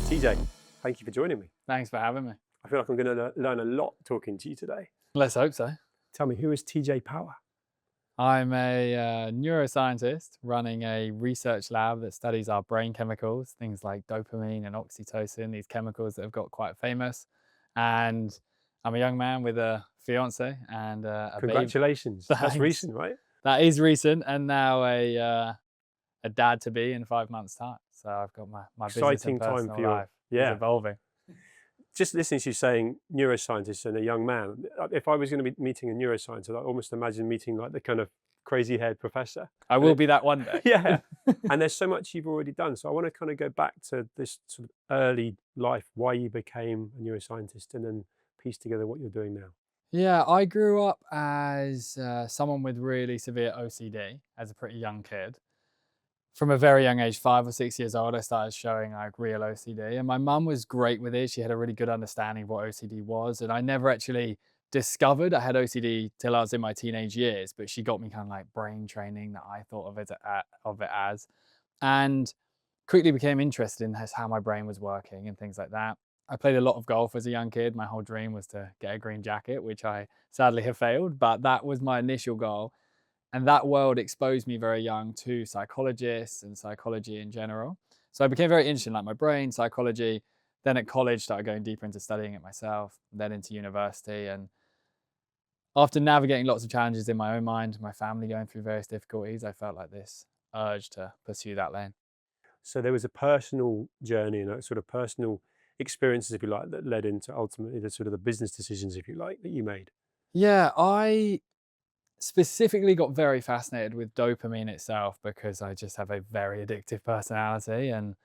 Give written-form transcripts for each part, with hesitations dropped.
TJ, thank you for joining me. Thanks for having me. I feel like I'm going to learn a lot talking to you today. Let's hope so. Tell me, who is TJ Power? I'm a neuroscientist running a research lab that studies our brain chemicals, things like dopamine and oxytocin, these chemicals that have got quite famous. And I'm a young man with a fiance and a baby. Congratulations. That's Thanks. recent, right? That is recent, and now a dad to be in 5 months' time. So I've got my business Exciting and time personal for your life is evolving. Just listening to you saying neuroscientist and a young man, if I was going to be meeting a neuroscientist, I almost imagine meeting like the kind of crazy haired professor. I will be that one day. Yeah. And there's so much you've already done. So I want to kind of go back to this sort of early life, why you became a neuroscientist, and then piece together what you're doing now. Yeah, I grew up as someone with really severe OCD as a pretty young kid. From a very young age, 5 or 6 years old, I started showing like real OCD, and my mum was great with it. She had a really good understanding of what OCD was, and I never actually discovered I had OCD till I was in my teenage years, but she got me kind of like brain training that I thought of it as, and quickly became interested in how my brain was working and things like that. I played a lot of golf as a young kid. My whole dream was to get a green jacket, which I sadly have failed, but that was my initial goal. And that world exposed me very young to psychologists and psychology in general. So I became very interested in like my brain, psychology. Then at college, started going deeper into studying it myself, then into university. And after navigating lots of challenges in my own mind, my family going through various difficulties, I felt like this urge to pursue that lane. So there was a personal journey and a sort of personal experiences, if you like, that led into ultimately the sort of the business decisions, if you like, that you made. Yeah, I specifically got very fascinated with dopamine itself because I just have a very addictive personality. And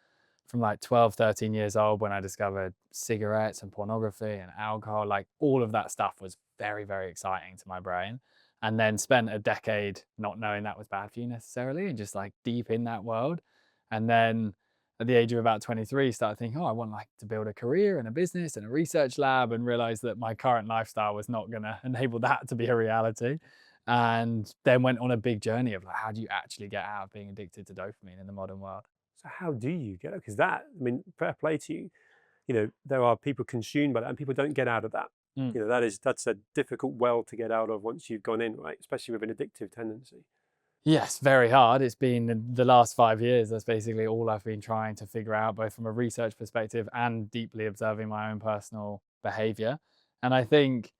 from like 12, 13 years old, when I discovered cigarettes and pornography and alcohol, like all of that stuff was very, very exciting to my brain. And then spent a decade not knowing that was bad for you necessarily and just like deep in that world. And then at the age of about 23, started thinking, oh, I want like to build a career and a business and a research lab, and realized that my current lifestyle was not going to enable that to be a reality. And then went on a big journey of like, how do you actually get out of being addicted to dopamine in the modern world? So how do you get it? Because that, I mean, fair play to you. You know, there are people consumed by that and people don't get out of that. Mm. You know, that's a difficult well to get out of once you've gone in, right? Especially with an addictive tendency. Yes, very hard. It's been the last 5 years. That's basically all I've been trying to figure out, both from a research perspective and deeply observing my own personal behavior. And I think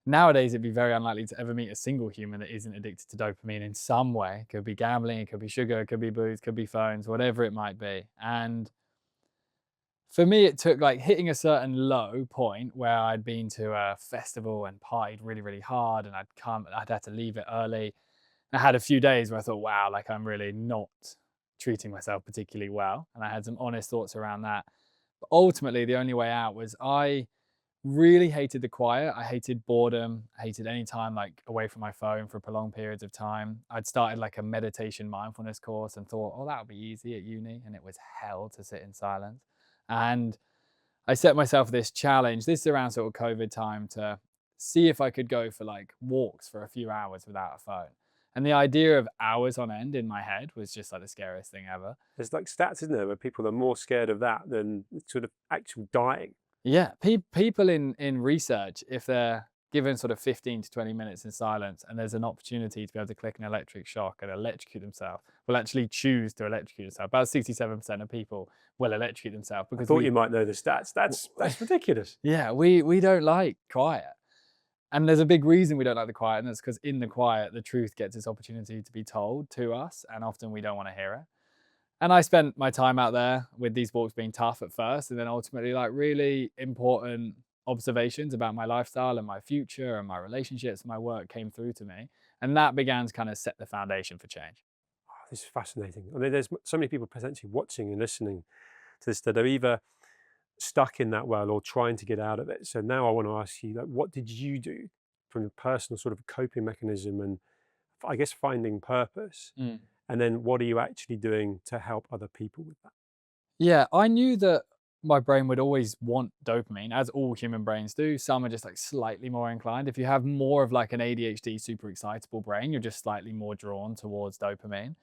nowadays it'd be very unlikely to ever meet a single human that isn't addicted to dopamine in some way. It could be gambling, it could be sugar, it could be booze, it could be phones, whatever it might be. And for me, it took like hitting a certain low point where I'd been to a festival and partied really, really hard, and I'd had to leave it early. I had a few days where I thought, wow, like I'm really not treating myself particularly well. And I had some honest thoughts around that. But ultimately, the only way out was I really hated the quiet. I hated boredom. I hated any time like away from my phone for prolonged periods of time. I'd started like a meditation mindfulness course and thought, oh, that would be easy at uni. And it was hell to sit in silence. And I set myself this challenge. This is around sort of COVID time, to see if I could go for like walks for a few hours without a phone. And the idea of hours on end in my head was just like the scariest thing ever. There's like stats, isn't there, where people are more scared of that than sort of actual dying. Yeah, people in research, if they're given sort of 15 to 20 minutes in silence and there's an opportunity to be able to click an electric shock and electrocute themselves, will actually choose to electrocute themselves. About 67% of people will electrocute themselves I because thought you might know the stats. That's ridiculous. yeah, we don't like quiet. And there's a big reason we don't like the quiet, and that's because in the quiet, the truth gets its opportunity to be told to us, and often we don't want to hear it. And I spent my time out there with these walks being tough at first, and then ultimately like really important observations about my lifestyle and my future and my relationships and my work came through to me. And that began to kind of set the foundation for change. Oh, this is fascinating. I mean, there's so many people potentially watching and listening to this that are either stuck in that well or trying to get out of it. So now I want to ask you, like, what did you do from a personal sort of coping mechanism and I guess finding purpose? Mm. And then what are you actually doing to help other people with that? Yeah, I knew that my brain would always want dopamine, as all human brains do. Some are just like slightly more inclined. If you have more of like an ADHD super excitable brain, you're just slightly more drawn towards dopamine.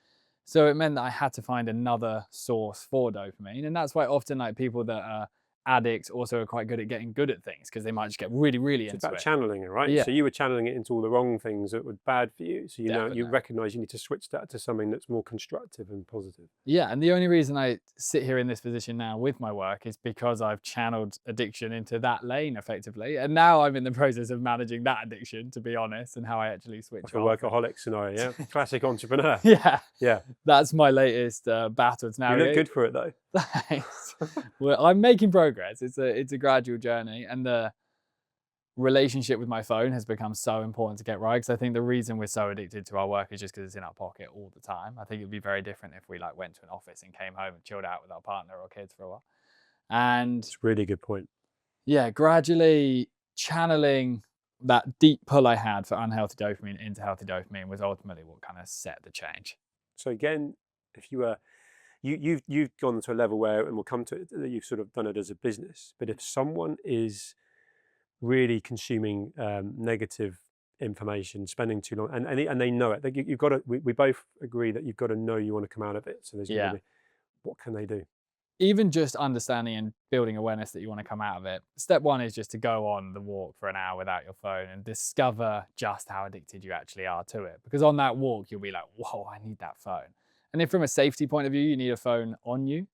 So it meant that I had to find another source for dopamine. And that's why often like people that are addicts also are quite good at getting good at things because they might just get really, really It's into about it. channeling it, right? Yeah, So you were channeling it into all the wrong things that were bad for you. So you definitely. recognize you need to switch that to something that's more constructive and positive. Yeah, and the only reason I sit here in this position now with my work is because I've channeled addiction into that lane effectively. And now I'm in the process of managing that addiction, to be honest, and how I actually switch Like a off. workaholic scenario, yeah. Classic entrepreneur. Yeah, Yeah. that's my latest battle to You look navigate. good for it though. Thanks. Well, I'm making progress. It's a gradual journey, and the relationship with my phone has become so important to get right. Because I think the reason we're so addicted to our work is just because it's in our pocket all the time. I think it'd be very different if we like went to an office and came home and chilled out with our partner or kids for a while. And It's a really good point. yeah, gradually channeling that deep pull I had for unhealthy dopamine into healthy dopamine was ultimately what kind of set the change. So again, if you were you've gone to a level where, and we'll come to it, that you've sort of done it as a business. But if someone is really consuming negative information, spending too long, and they know it, you've got to. We both agree that you've got to know you want to come out of it. So there's going to Yeah. be, what can they do? Even just understanding and building awareness that you want to come out of it. Step one is just to go on the walk for an hour without your phone and discover just how addicted you actually are to it. Because on that walk, you'll be like, whoa, I need that phone. And if from a safety point of view, you need a phone on you,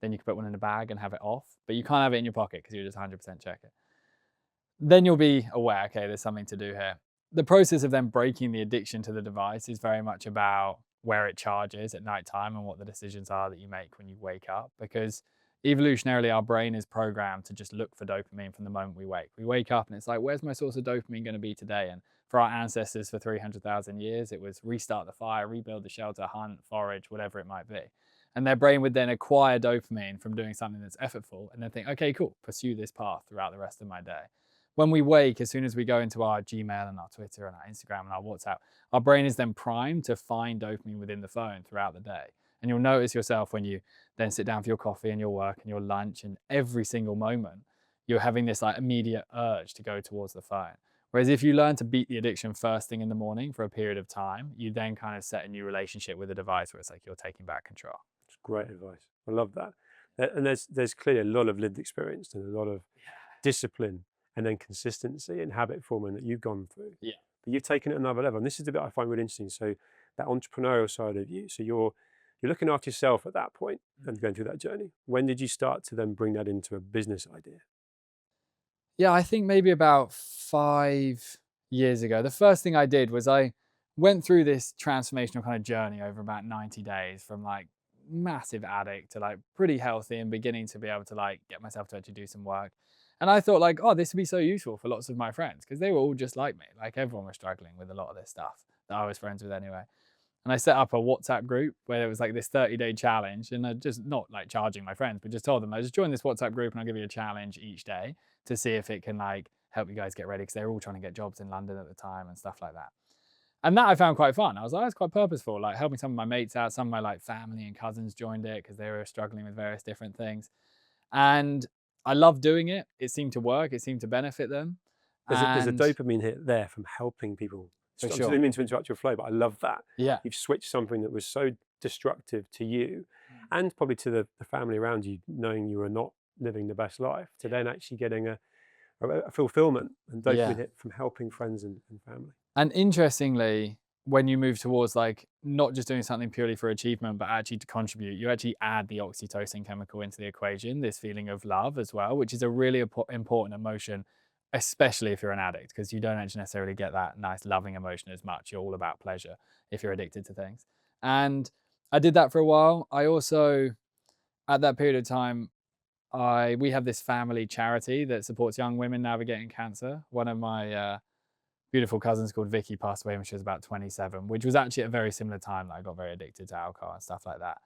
then you can put one in a bag and have it off. But you can't have it in your pocket because you just 100% check it. Then you'll be aware, okay, there's something to do here. The process of then breaking the addiction to the device is very much about where it charges at nighttime and what the decisions are that you make when you wake up. Because evolutionarily, our brain is programmed to just look for dopamine from the moment we wake. We wake up and it's like, where's my source of dopamine going to be today? And for our ancestors for 300,000 years, it was restart the fire, rebuild the shelter, hunt, forage, whatever it might be. And their brain would then acquire dopamine from doing something that's effortful and then think, okay, cool, pursue this path throughout the rest of my day. When we wake, as soon as we go into our Gmail and our Twitter and our Instagram and our WhatsApp, our brain is then primed to find dopamine within the phone throughout the day. And you'll notice yourself when you then sit down for your coffee and your work and your lunch, and every single moment, you're having this like immediate urge to go towards the phone. Whereas if you learn to beat the addiction first thing in the morning for a period of time, you then kind of set a new relationship with the device where it's like you're taking back control. It's great advice. I love that. And there's clearly a lot of lived experience and a lot of discipline and then consistency and habit forming that you've gone through. Yeah. But you've taken it another level. And this is the bit I find really interesting. So that entrepreneurial side of you. So you're looking after yourself at that point and going through that journey. When did you start to then bring that into a business idea? Yeah, I think maybe about 5 years ago. The first thing I did was I went through this transformational kind of journey over about 90 days from like massive addict to like pretty healthy and beginning to be able to like get myself to actually do some work. And I thought like, oh, this would be so useful for lots of my friends because they were all just like me. Like everyone was struggling with a lot of this stuff that I was friends with anyway. And I set up a WhatsApp group where there was like this 30-day challenge, and I just not like charging my friends, but just told them, I just join this WhatsApp group and I'll give you a challenge each day to see if it can like help you guys get ready because they were all trying to get jobs in London at the time and stuff like that. And that I found quite fun. I was like, that's quite purposeful, like helping some of my mates out, some of my like family and cousins joined it because they were struggling with various different things. And I loved doing it. It seemed to work. It seemed to benefit them. There's a And dopamine hit there from helping people. for I sure. didn't mean to interrupt your flow, but I love that. Yeah. You've switched something that was so destructive to you and probably to the family around you, knowing you were not living the best life, to then actually getting a fulfillment and dopamine Yeah. hit from helping friends and family. And interestingly, when you move towards like not just doing something purely for achievement, but actually to contribute, you actually add the oxytocin chemical into the equation, this feeling of love as well, which is a really important emotion, especially if you're an addict, because you don't actually necessarily get that nice loving emotion as much. You're all about pleasure if you're addicted to things. And I did that for a while. I also, at that period of time, we have this family charity that supports young women navigating cancer. One of my beautiful cousins called Vicky passed away when she was about 27, which was actually at a very similar time that I got very addicted to alcohol and stuff like that.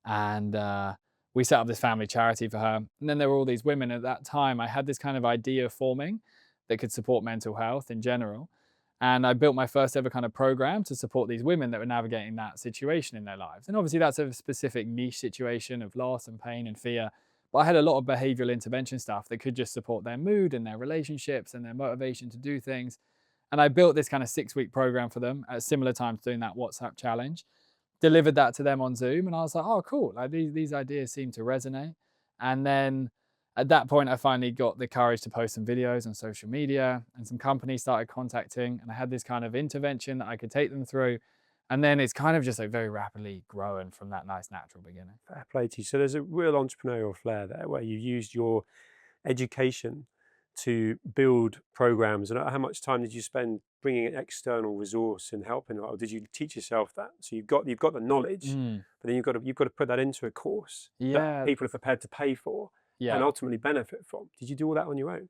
And we set up this family charity for her. And then there were all these women at that time. I had this kind of idea forming that could support mental health in general. And I built my first ever kind of program to support these women that were navigating that situation in their lives. And obviously that's a specific niche situation of loss and pain and fear. But I had a lot of behavioral intervention stuff that could just support their mood and their relationships and their motivation to do things. And I built this kind of 6-week program for them at similar times doing that WhatsApp challenge. delivered that to them on Zoom, and I was like, oh, cool. Like these ideas seem to resonate. And then at that point, I finally got the courage to post some videos on social media, and some companies started contacting, and I had this kind of intervention that I could take them through. And then it's kind of just like very rapidly growing from that nice natural beginning. Fair play to you. So there's a real entrepreneurial flair there where you used your education to build programs. And how much time did you spend bringing an external resource and helping, or did you teach yourself that? So you've got the knowledge, Mm. but then you've got to put that into a course that Yeah, people are prepared to pay for and yeah. ultimately benefit from. Did you do all that on your own?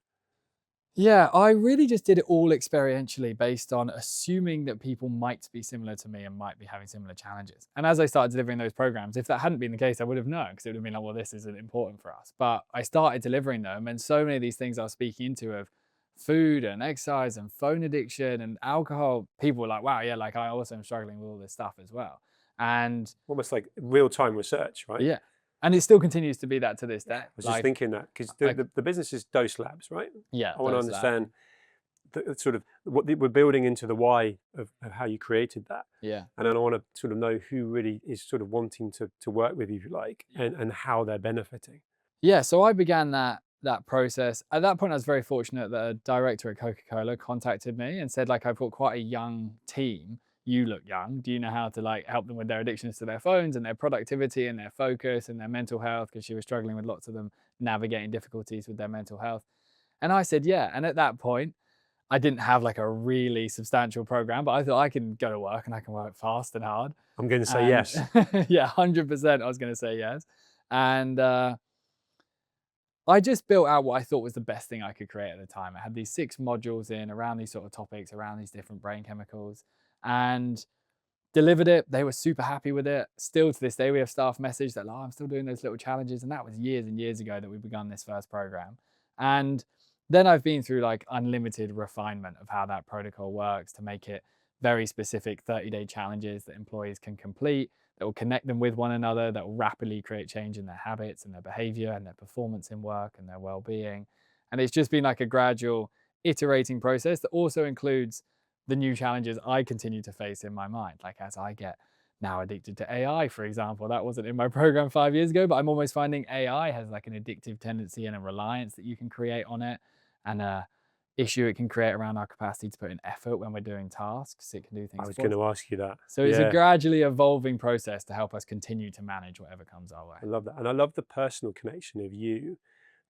Yeah, I really just did it all experientially based on assuming that people might be similar to me and might be having similar challenges. And as I started delivering those programs, if that hadn't been the case, I would have known, because it would have been like, well, this isn't important for us. But I started delivering them, and so many of these things I was speaking into of food and exercise and phone addiction and alcohol, people were like, wow, yeah, like I also am struggling with all this stuff as well. And Almost like real-time research, right? yeah, and it still continues to be that to this Yeah, day. I was just Like, thinking that because the business is Dose Labs, right? yeah, I want to those that. understand the sort of what we're building into the why of how you created that. Yeah. And then I want to sort of know who really is sort of wanting to work with you, if you like, and how they're benefiting. Yeah, so I began that process. At that point, I was very fortunate that a director at Coca-Cola contacted me and said, like, I've got quite a young team. You look young. Do you know how to like help them with their addictions to their phones and their productivity and their focus and their mental health? Because she was struggling with lots of them navigating difficulties with their mental health. And I said, yeah. And at that point, I didn't have like a really substantial program, but I thought I can go to work and I can work fast and hard. I'm going to say And yes. yeah, 100%, I was going to say yes. And I just built out what I thought was the best thing I could create at the time. I had these 6 modules in around these sort of topics, around these different brain chemicals, and delivered it. They were super happy with it. Still to this day, we have staff message that, like, oh, I'm still doing those little challenges. And that was years and years ago that we begun this first program. And then I've been through like unlimited refinement of how that protocol works to make it very specific 30-day challenges that employees can complete, that will connect them with one another, that will rapidly create change in their habits and their behavior and their performance in work and their well-being. And it's just been like a gradual iterating process that also includes the new challenges I continue to face in my mind. Like as I get now addicted to AI, for example, that wasn't in my program 5 years ago, but I'm almost finding AI has like an addictive tendency and a reliance that you can create on it, and a issue it can create around our capacity to put in effort when we're doing tasks. It can do I things was for going us. to ask you that. So it's a Yeah, gradually evolving process to help us continue to manage whatever comes our way. I love that. And I love the personal connection of you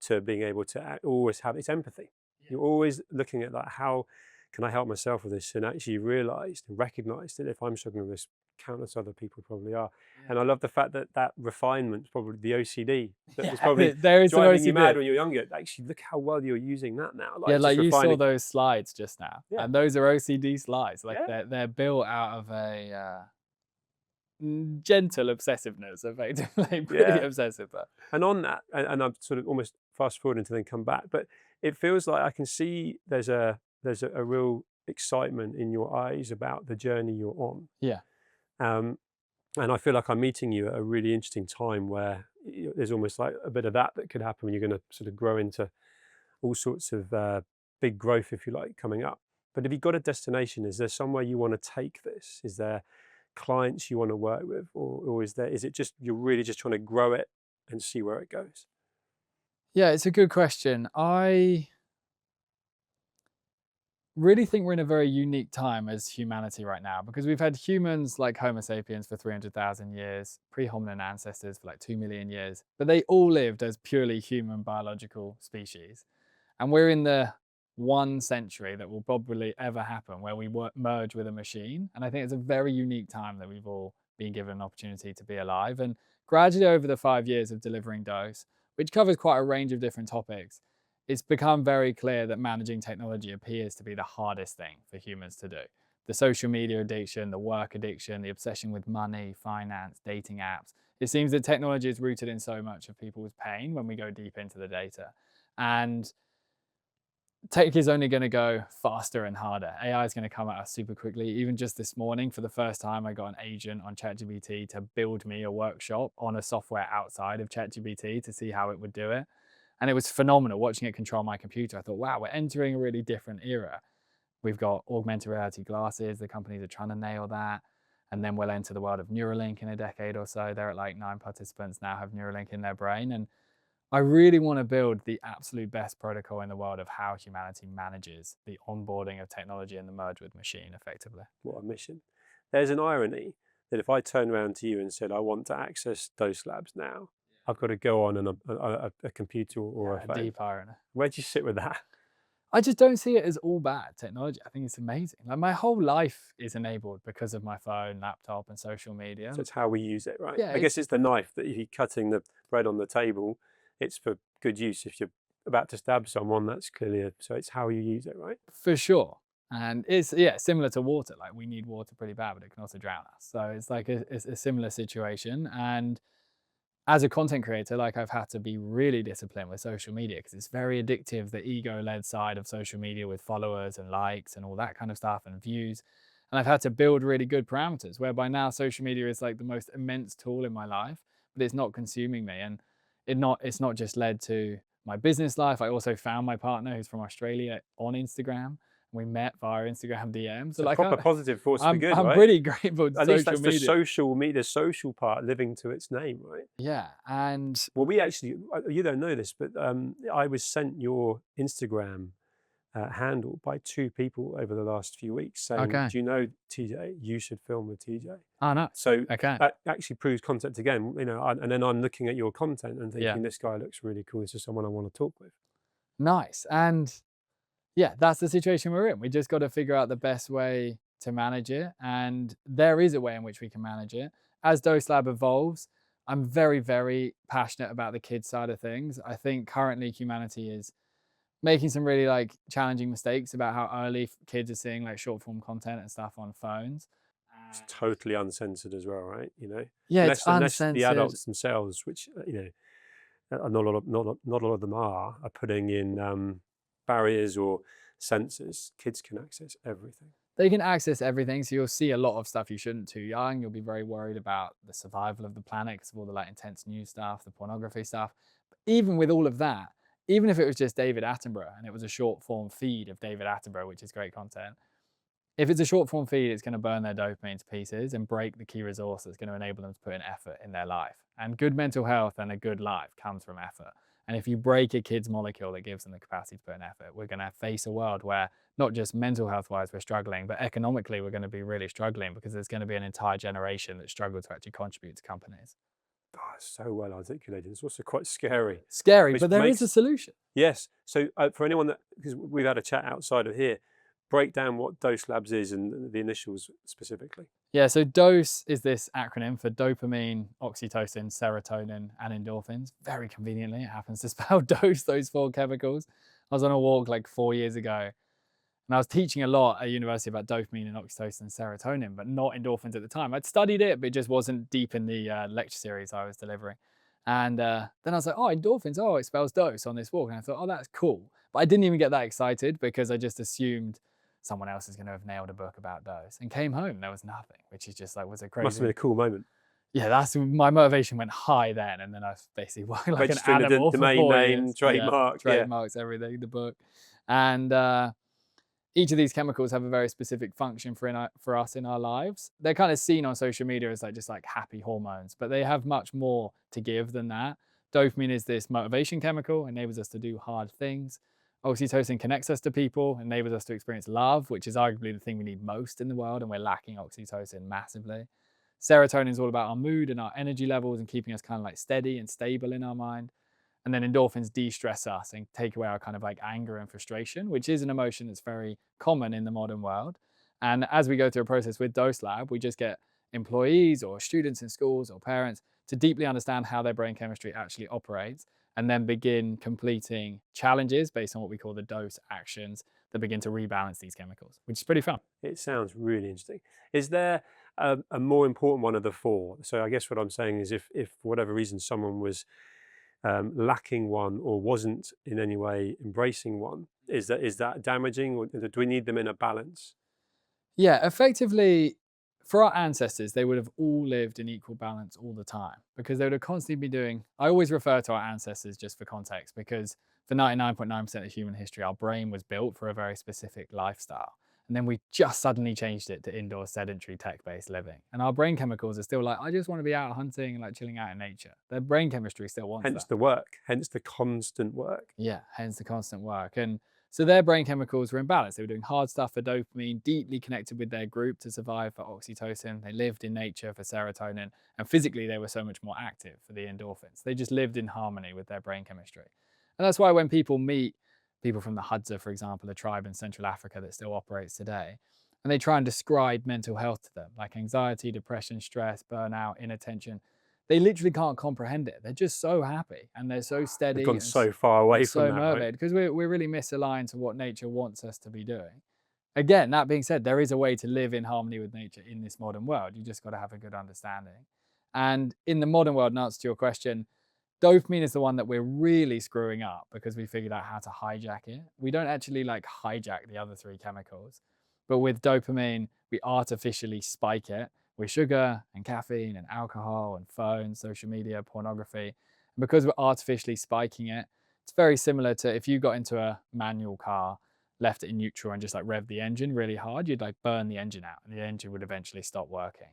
to being able to always have, it's empathy. You're always looking at like, how can I help myself with this? And actually realized and recognized that if I'm struggling with this, countless other people probably are. And I love the fact that that refinement, probably the OCD, that was probably There is some driving you mad OCD. when you were younger. Actually, look how well you're using that now. Yeah, Like just like you saw refining. those slides just now, Yeah, and those are OCD slides. Like yeah, they're built out of a gentle obsessiveness, effectively, pretty yeah. obsessive. But And on that, and I'm sort of almost fast forwarding to then come back, but it feels like I can see there's a real excitement in your eyes about the journey you're on. yeah, Um, and I feel like I'm meeting you at a really interesting time where there's almost like a bit of that could happen when you're going to sort of grow into all sorts of big growth, if you like, coming up. But have you got a destination? Is there somewhere you want to take this? Is there clients you want to work with, or is it just you're really just trying to grow it and see where it goes? yeah, it's a good question. I really think we're in a very unique time as humanity right now, because we've had humans like Homo sapiens for 300,000 years, pre-hominin ancestors for like 2 million years, but they all lived as purely human biological species. And we're in the 1 century that will probably ever happen where we merge with a machine. And I think it's a very unique time that we've all been given an opportunity to be alive. And gradually over the 5 years of delivering Dose, which covers quite a range of different topics, it's become very clear that managing technology appears to be the hardest thing for humans to do. The social media addiction, the work addiction, the obsession with money, finance, dating apps. It seems that technology is rooted in so much of people's pain when we go deep into the data. And tech is only going to go faster and harder. AI is going to come at us super quickly. Even just this morning, for the first time, I got an agent on ChatGPT to build me a workshop on a software outside of ChatGPT to see how it would do it. And it was phenomenal watching it control my computer. I thought, wow, we're entering a really different era. We've got augmented reality glasses. The companies are trying to nail that. And then we'll enter the world of Neuralink in a decade or so. They're at like 9 participants now have Neuralink in their brain. And I really want to build the absolute best protocol in the world of how humanity manages the onboarding of technology and the merge with machine effectively. What a mission. There's an irony that if I turn around to you and said, I want to access Dose Labs now, I've got to go on a computer or a phone. Deep irony. Where do you sit with that? I just don't see it as all bad technology. I think it's amazing. Like my whole life is enabled because of my phone, laptop, and social media. So it's how we use it, right? Yeah, I guess it's the knife that if you're cutting the bread on the table, it's for good use. If you're about to stab someone, that's clearly so it's how you use it, right? For sure. And it's similar to water. Like we need water pretty bad, but it can also drown us. So it's like it's a similar situation. And as a content creator, like I've had to be really disciplined with social media because it's very addictive, the ego-led side of social media with followers and likes and all that kind of stuff and views. And I've had to build really good parameters whereby now social media is like the most immense tool in my life, but it's not consuming me. And it's not just led to my business life. I also found my partner who's from Australia on Instagram. We met via Instagram DMs. So It's a like proper positive force for good, I'm right? pretty grateful to At least social that's media. the social part living to its name, right? Yeah, and Well, we actually, you don't know this, but I was sent your Instagram handle by 2 people over the last few weeks saying, Okay. do you know TJ? You should film with TJ. oh no, So okay, that actually proves concept again, and then I'm looking at your content and thinking, Yeah. this guy looks really cool. This is someone I want to talk with. nice. And yeah, that's the situation we're in. We just got to figure out the best way to manage it, and there is a way in which we can manage it. As Dose Lab evolves, I'm very, very passionate about the kids side of things. I think currently humanity is making some really like challenging mistakes about how early kids are seeing like short form content and stuff on phones. It's totally uncensored as well, right? Yeah, it's Unless the uncensored. adults themselves, which not a lot of them are putting in barriers or censors. Kids can access everything. They can access everything, so you'll see a lot of stuff you shouldn't too young. You'll be very worried about the survival of the planet because of all the like intense news stuff, the pornography stuff. But even with all of that, even if it was just David Attenborough and it was a short form feed of David Attenborough, which is great content, if it's a short form feed, it's going to burn their dopamine to pieces and break the key resource that's going to enable them to put in effort in their life. And good mental health and a good life comes from effort. And if you break a kid's molecule that gives them the capacity to put in effort, we're going to face a world where not just mental health wise we're struggling, but economically we're going to be really struggling because there's going to be an entire generation that struggle to actually contribute to companies. Oh, so well articulated. It's also quite scary. Scary, Which but there is a solution. Yes. So for anyone because we've had a chat outside of here, break down what Dose Labs is and the initials specifically. Yeah, so DOSE is this acronym for dopamine, oxytocin, serotonin, and endorphins. Very conveniently, it happens to spell dose, those 4 chemicals. I was on a walk like 4 years ago, and I was teaching a lot at university about dopamine and oxytocin and serotonin, but not endorphins at the time. I'd studied it, but it just wasn't deep in the lecture series I was delivering. And then I was like, oh, endorphins, oh, it spells dose on this walk. And I thought, oh, that's cool. But I didn't even get that excited because I just assumed someone else is going to have nailed a book about dose, and came home, there was nothing, which is just like, was a crazy. Must have been a cool moment. Yeah, that's my motivation went high then, and then I basically worked like Registering an animal the for domain 4 name, years. trademark, yeah. Trademarks, everything, the book. And each of these chemicals have a very specific function for us in our lives. They're kind of seen on social media as like just like happy hormones, but they have much more to give than that. Dopamine is this motivation chemical, enables us to do hard things. Oxytocin connects us to people, enables us to experience love, which is arguably the thing we need most in the world, and we're lacking oxytocin massively. Serotonin is all about our mood and our energy levels and keeping us kind of like steady and stable in our mind. And then endorphins de-stress us and take away our kind of like anger and frustration, which is an emotion that's very common in the modern world. And as we go through a process with Dose Lab, we just get employees or students in schools or parents to deeply understand how their brain chemistry actually operates, and then begin completing challenges based on what we call the dose actions that begin to rebalance these chemicals, which is pretty fun. It sounds really interesting. Is there a more important one of the 4? So I guess what I'm saying is if for whatever reason someone was lacking one or wasn't in any way embracing one, is that damaging, or do we need them in a balance? Yeah, effectively, for our ancestors, they would have all lived in equal balance all the time because they would have constantly been doing. I always refer to our ancestors just for context because for 99.9% of human history, our brain was built for a very specific lifestyle. And then we just suddenly changed it to indoor sedentary tech-based living. And our brain chemicals are still like, I just want to be out hunting and like chilling out in nature. Their brain chemistry still wants Hence that. the work, hence the constant work. Yeah, hence the constant work. And so their brain chemicals were imbalanced. They were doing hard stuff for dopamine, deeply connected with their group to survive for oxytocin. They lived in nature for serotonin. And physically, they were so much more active for the endorphins. They just lived in harmony with their brain chemistry. And that's why when people meet people from the Hadza, for example, a tribe in Central Africa that still operates today, and they try and describe mental health to them, like anxiety, depression, stress, burnout, inattention, they literally can't comprehend it. They're just so happy and they're so We've steady gone so far and away from so that, right? motivated because we're really misaligned to what nature wants us to be doing. Again, that being said, there is a way to live in harmony with nature in this modern world. You just got to have a good understanding. And in the modern world, in answer to your question, dopamine is the one that we're really screwing up because we figured out how to hijack it. We don't actually like hijack the other three chemicals, but with dopamine, we artificially spike it with sugar and caffeine and alcohol and phones, social media, pornography. And because we're artificially spiking it, it's very similar to if you got into a manual car, left it in neutral and just like rev the engine really hard, you'd like burn the engine out and the engine would eventually stop working.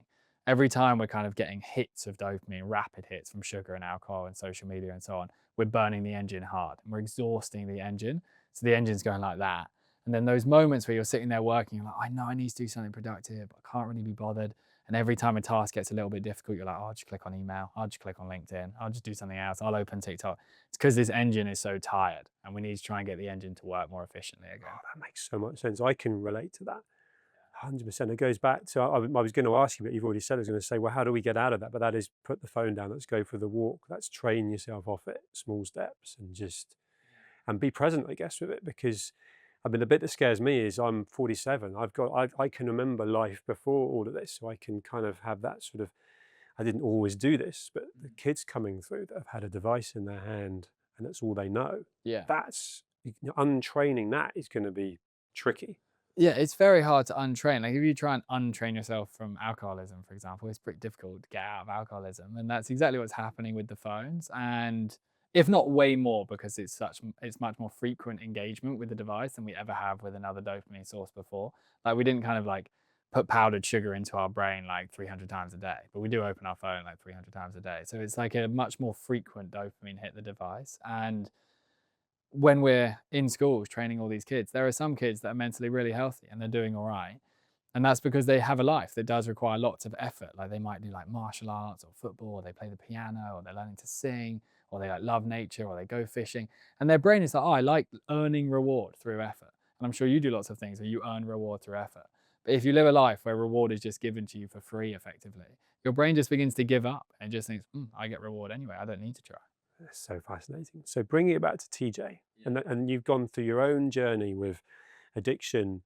Every time we're kind of getting hits of dopamine, rapid hits from sugar and alcohol and social media and so on, we're burning the engine hard and we're exhausting the engine. So the engine's going like that. And then those moments where you're sitting there working, you're like, I know I need to do something productive, but I can't really be bothered. And every time a task gets a little bit difficult, you're like, oh, I'll just click on email. I'll just click on LinkedIn. I'll just do something else. I'll open TikTok. It's because this engine is so tired and we need to try and get the engine to work more efficiently again. Oh, that makes so much sense. I can relate to that. 100%. It goes back to, I was going to ask you, but you've already said, I was going to say, well, how do we get out of that? But that is put the phone down, let's go for the walk, let's train yourself off it, small steps, and just, and be present, I guess, with it. Because I mean, the bit that scares me is I'm 47. I can remember life before all of this. So I can kind of have that sort of, I didn't always do this, but the kids coming through that have had a device in their hand and that's all they know, Yeah. that's, untraining that is going to be tricky. Yeah, it's very hard to untrain. Like if you try and untrain yourself from alcoholism, for example, it's pretty difficult to get out of alcoholism. And that's exactly what's happening with the phones. And if not way more, because it's much more frequent engagement with the device than we ever have with another dopamine source before. Like we didn't kind of like put powdered sugar into our brain like 300 times a day, but we do open our phone like 300 times a day. So it's like a much more frequent dopamine hit the device. And when we're in schools training all these kids, there are some kids that are mentally really healthy and they're doing all right. And that's because they have a life that does require lots of effort. Like they might do like martial arts or football, or they play the piano, or they're learning to sing, or they like love nature, or they go fishing. And their brain is like, oh, I like earning reward through effort. And I'm sure you do lots of things where you earn reward through effort. But if you live a life where reward is just given to you for free, effectively, your brain just begins to give up and just thinks, I get reward anyway. I don't need to try. That's so fascinating. So bringing it back to TJ, and you've gone through your own journey with addiction,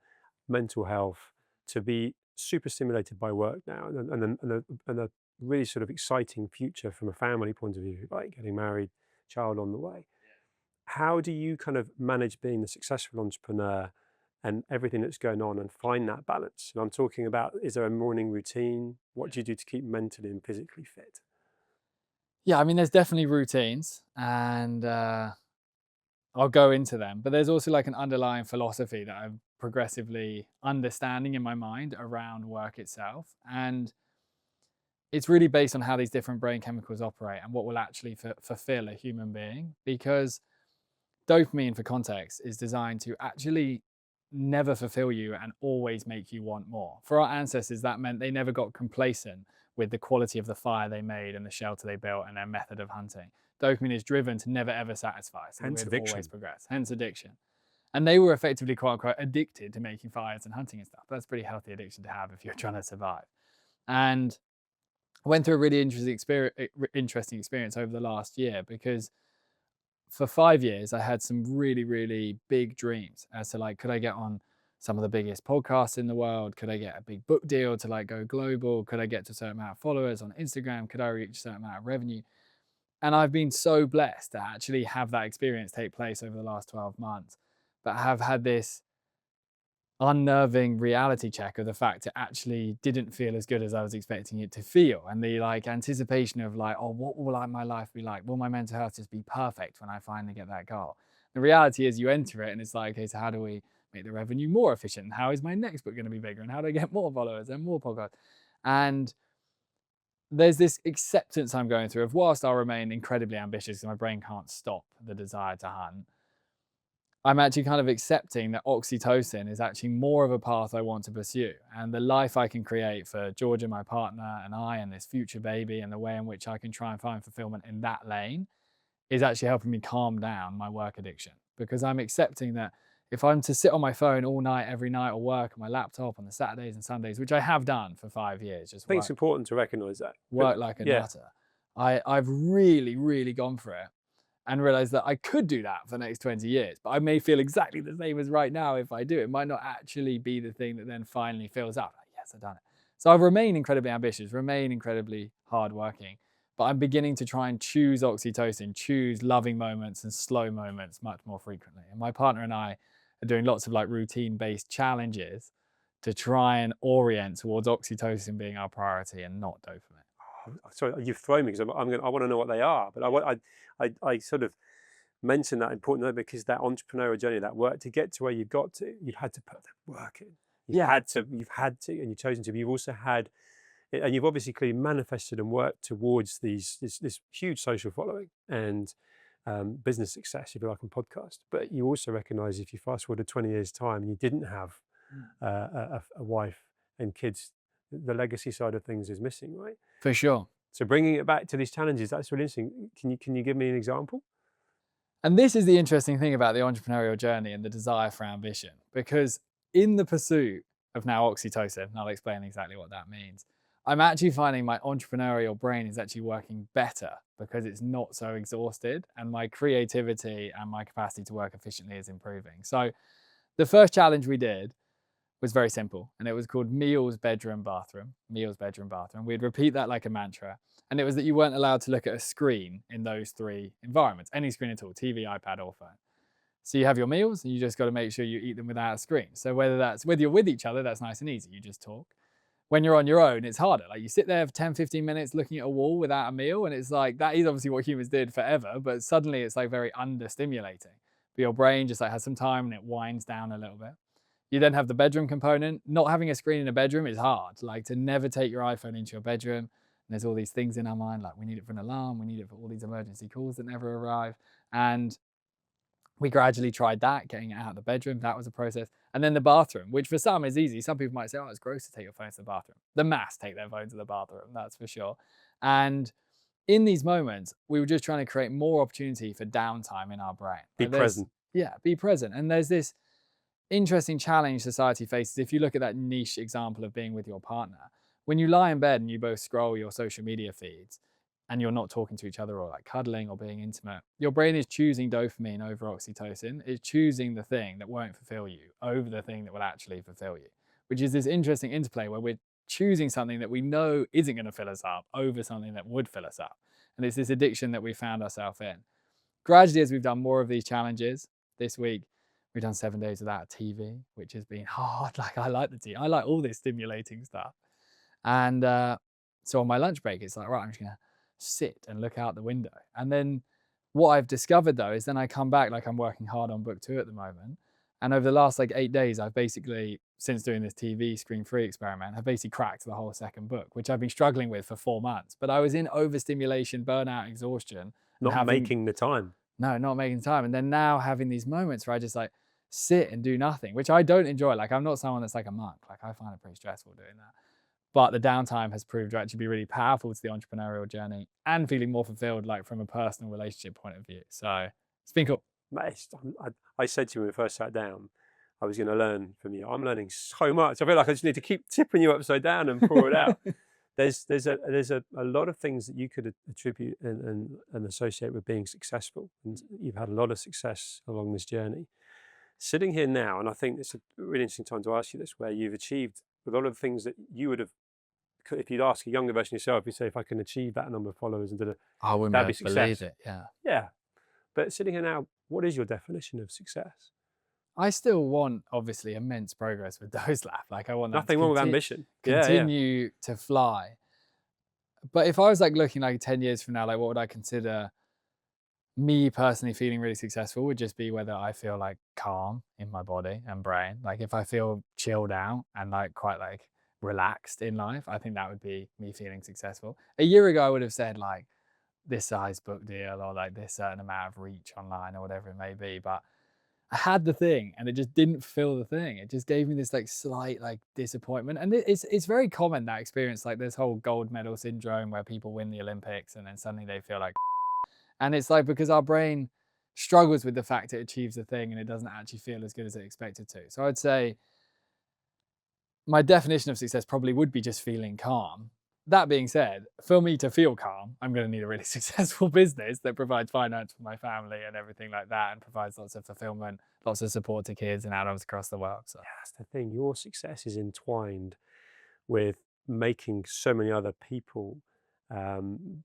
mental health, to be super stimulated by work now, and a really sort of exciting future from a family point of view, like getting married, child on the way. How do you kind of manage being the successful entrepreneur and everything that's going on and find that balance? And I'm talking about, is there a morning routine? What do you do to keep mentally and physically fit? Yeah, I mean, there's definitely routines, and I'll go into them. But there's also like an underlying philosophy that I'm progressively understanding in my mind around work itself. And it's really based on how these different brain chemicals operate and what will actually fulfill a human being. Because dopamine, for context, is designed to actually never fulfill you and always make you want more. For our ancestors, that meant they never got complacent with the quality of the fire they made and the shelter they built and their method of hunting. Dopamine is driven to never ever satisfy, so Hence we'd addiction. always progress, hence addiction. And they were effectively quote unquote addicted to making fires and hunting and stuff. That's a pretty healthy addiction to have if you're trying to survive. And I went through a really interesting experience over the last year because for 5 years, I had some really, really big dreams as to like, could I get on some of the biggest podcasts in the world? Could I get a big book deal to like go global? Could I get to a certain amount of followers on Instagram? Could I reach a certain amount of revenue? And I've been so blessed to actually have that experience take place over the last 12 months, but have had this unnerving reality check of the fact it actually didn't feel as good as I was expecting it to feel. And the like anticipation of like, oh, what will like my life be like? Will my mental health just be perfect when I finally get that goal? The reality is you enter it and it's like, okay, so how do we make the revenue more efficient? And how is my next book going to be bigger? And how do I get more followers and more podcasts? And there's this acceptance I'm going through of, whilst I'll remain incredibly ambitious because my brain can't stop the desire to hunt, I'm actually kind of accepting that oxytocin is actually more of a path I want to pursue. And the life I can create for Georgia, my partner, and I, and this future baby, and the way in which I can try and find fulfillment in that lane is actually helping me calm down my work addiction. Because I'm accepting that if I'm to sit on my phone all night, every night, or work on my laptop on the Saturdays and Sundays, which I have done for 5 years, just I think it's important to recognize that. work like a Yeah, nutter, I've really, really gone for it and realized that I could do that for the next 20 years, but I may feel exactly the same as right now if I do. It might not actually be the thing that then finally fills up. Like, yes, I've done it. So I've remained incredibly ambitious, remain incredibly hardworking, but I'm beginning to try and choose oxytocin, choose loving moments and slow moments much more frequently. And my partner and I are doing lots of like routine-based challenges to try and orient towards oxytocin being our priority and not dopamine. sorry, you've thrown me because I want to know what they are, but I sort of mentioned that important note because that entrepreneurial journey, that work to get to where you've got to, you've had to put that work in. You've had to, and you've chosen to. But you've also had, and you've obviously clearly manifested and worked towards this huge social following and business success, if you like, on podcast. But you also recognise if you fast forward to 20 years' time and you didn't have a wife and kids, the legacy side of things is missing, right? For sure. So bringing it back to these challenges, that's really interesting. Can you give me an example? And this is the interesting thing about the entrepreneurial journey and the desire for ambition, because in the pursuit of now oxytocin, and I'll explain exactly what that means, I'm actually finding my entrepreneurial brain is actually working better because it's not so exhausted, and my creativity and my capacity to work efficiently is improving. So the first challenge we did was very simple, and it was called meals, bedroom, bathroom. Meals, bedroom, bathroom. We'd repeat that like a mantra. And it was that you weren't allowed to look at a screen in those three environments, any screen at all, TV, iPad, or phone. So you have your meals, and you just got to make sure you eat them without a screen. So whether you're with each other, that's nice and easy. You just talk. When you're on your own, it's harder. Like you sit there for 10, 15 minutes looking at a wall without a meal, and it's like, that is obviously what humans did forever, but suddenly it's like very understimulating. But your brain just like has some time and it winds down a little bit. You then have the bedroom component. Not having a screen in a bedroom is hard. Like to never take your iPhone into your bedroom. And there's all these things in our mind, like we need it for an alarm, we need it for all these emergency calls that never arrive. And we gradually tried that, getting it out of the bedroom. That was a process. And then the bathroom, which for some is easy. Some people might say, oh, it's gross to take your phone to the bathroom. The mass take their phone to the bathroom, that's for sure. And in these moments, we were just trying to create more opportunity for downtime in our brain. Be present. Yeah, be present. And there's this interesting challenge society faces. If you look at that niche example of being with your partner, when you lie in bed and you both scroll your social media feeds and you're not talking to each other or like cuddling or being intimate, your brain is choosing dopamine over oxytocin. It's choosing the thing that won't fulfill you over the thing that will actually fulfill you, which is this interesting interplay where we're choosing something that we know isn't going to fill us up over something that would fill us up. And it's this addiction that we found ourselves in. Gradually, as we've done more of these challenges this week, we've done 7 days without TV, which has been hard. Like I like the TV. I like all this stimulating stuff. And so on my lunch break, it's like, right, I'm just going to sit and look out the window. And then what I've discovered though, is then I come back, like I'm working hard on book 2 at the moment. And over the last like 8 days, I've basically, since doing this TV screen-free experiment, have basically cracked the whole second book, which I've been struggling with for 4 months. But I was in overstimulation, burnout, exhaustion. Not making the time. No, not making time. And then now having these moments where I just like sit and do nothing, which I don't enjoy. Like I'm not someone that's like a monk. Like I find it pretty stressful doing that. But the downtime has proved to actually be really powerful to the entrepreneurial journey and feeling more fulfilled, like from a personal relationship point of view. So it's been cool. Mate, I said to you when we first sat down, I was going to learn from you. I'm learning so much. I feel like I just need to keep tipping you upside down and pour it out. There's a lot of things that you could attribute and associate with being successful, and you've had a lot of success along this journey. Sitting here now, and I think it's a really interesting time to ask you this, where you've achieved a lot of things that you would have, if you'd ask a younger version of yourself, you'd say, if I can achieve that number of followers, and I wouldn't that'd be be success. believe it. Yeah. Yeah, but sitting here now, what is your definition of success? I still want obviously immense progress with Dose Lab. Like I want that Nothing wrong with ambition. Continue to fly. But if I was like looking like 10 years from now, like what would I consider me personally feeling really successful would just be whether I feel like calm in my body and brain. Like if I feel chilled out and like quite like relaxed in life, I think that would be me feeling successful. A year ago, I would have said like this size book deal or like this certain amount of reach online or whatever it may be. But I had the thing and it just didn't fill the thing. It just gave me this like slight like disappointment. And it's very common, that experience, like this whole gold medal syndrome where people win the Olympics and then suddenly they feel like, and it's like because our brain struggles with the fact it achieves a thing and it doesn't actually feel as good as it expected to. So I'd say my definition of success probably would be just feeling calm. That being said, for me to feel calm, I'm going to need a really successful business that provides finance for my family and everything like that, and provides lots of fulfillment, lots of support to kids and adults across the world. So, Yeah, that's the thing. Your success is entwined with making so many other people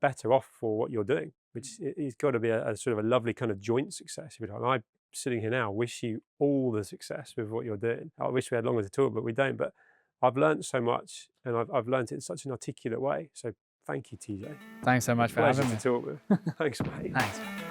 better off for what you're doing, which it's got to be a sort of a lovely kind of joint success. If you like. I'm sitting here now, wish you all the success with what you're doing. I wish we had longer to talk, but we don't. But I've learned so much, and I've learned it in such an articulate way. So thank you, TJ. thanks so much for Pleasure having to me. talk with. Thanks, mate. Thanks.